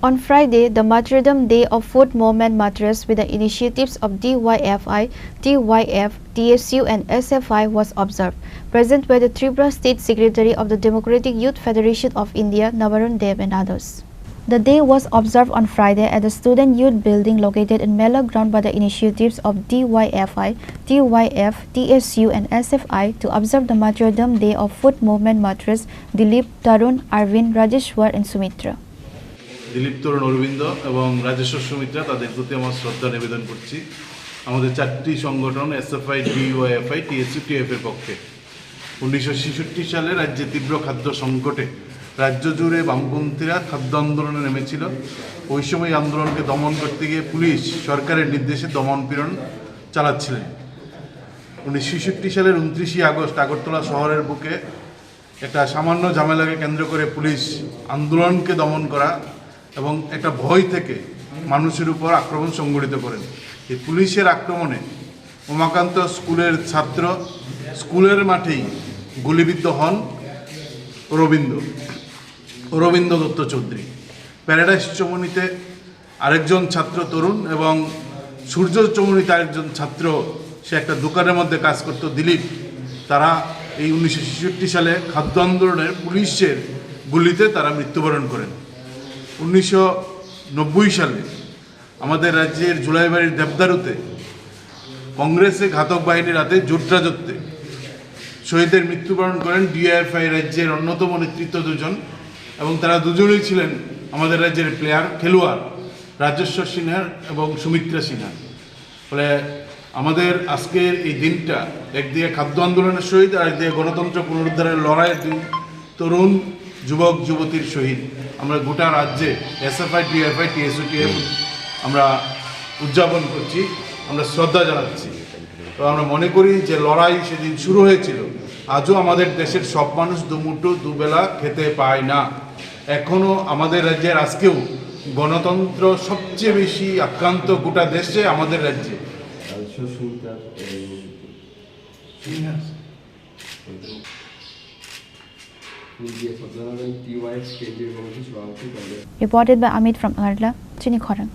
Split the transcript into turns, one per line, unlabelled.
On Friday, the Martyrdom Day of Food Movement Martyrs with the initiatives of DYFI, TYF, TSU and SFI was observed. Present were the Tripura State Secretary of the Democratic Youth Federation of India, Navarun Dev and others. The day was observed on Friday at the Student Youth Building located in Mela Ground by the initiatives of DYFI, TYF, TSU and SFI to observe the Martyrdom Day of Food Movement Martyrs Dilip, Tarun, Arvind, Rajeshwar and Sumitra.
Dilip তরুণ অরবিন্দ এবং রাজেশ্বর সুমিত্রা তাদের প্রতি আমার শ্রদ্ধা নিবেদন করছি আমাদের চারটি সংগঠন এসএফআই, ডিওয়াইএফআই, টিএসইউ, টিএফ এর পক্ষে 1966 সালে রাজ্যে তীব্র খাদ্য সংকটে রাজ্য জুড়ে বামপন্থীরা খাদ্য আন্দোলনে নেমেছিল। ওই সময় আন্দোলনকে দমন করতে গিয়ে পুলিশ সরকারের নির্দেশে দমন-পীড়ন চালাচ্ছিলেন। 1966 সালের 29 আগস্ট আগরতলা শহরের বুকে একটা সামান্য ঝামেলাকে কেন্দ্র করে পুলিশ আন্দোলনকে দমন করা এবং একটা ভয় থেকে মানুষের উপর আক্রমণ সংঘটিত করেন। এই পুলিশের আক্রমণে উমাকান্ত স্কুলের ছাত্র স্কুলের মাঠেই গুলিবিদ্ধ হন অরবিন্দ দত্ত চৌধুরী। প্যারাডাইস চমনিতে আরেকজন ছাত্র তরুণ এবং সূর্য চমনিতে আরেকজন ছাত্র, সে একটা দোকানের মধ্যে কাজ করত, দিলীপ, তারা এই 1966 সালে খাদ্য আন্দোলনের পুলিশের গুলিতে তারা মৃত্যুবরণ করেন। 1990 সালে আমাদের রাজ্যের জুলাইবাড়ির দেবদারুতে কংগ্রেসে ঘাতক বাহিনীর হাতে জোটরাজত্বে শহীদের মৃত্যুবরণ করেন ডিওয়াইএফআই রাজ্যের অন্যতম নেতৃত্ব দুজন, এবং তারা দুজনেই ছিলেন আমাদের রাজ্যের খেলোয়াড় রাজেশ্বর সিনহা এবং সুমিত্রা সিনহা। ফলে আমাদের আজকের এই দিনটা একদিকে খাদ্য আন্দোলনের শহীদ আর একদিকে গণতন্ত্র পুনরুদ্ধারের লড়াইয়ের দিন, তরুণ যুবক যুবতীর শহীদ। আমরা গোটা রাজ্যে এসএফআই, ডিএফআই, টিএসইউ, টিএফ আমরা উদযাপন করছি, আমরা শ্রদ্ধা জানাচ্ছি। তো আমরা মনে করি যে লড়াই সেদিন শুরু হয়েছিল, আজও আমাদের দেশের সব মানুষ দুমুঠো দুবেলা খেতে পায় না। এখনও আমাদের রাজ্যের আজকেও গণতন্ত্র সবচেয়ে বেশি আক্রান্ত গোটা দেশে আমাদের রাজ্যে।
Reported by Amit from Agartala, Chini Khorang.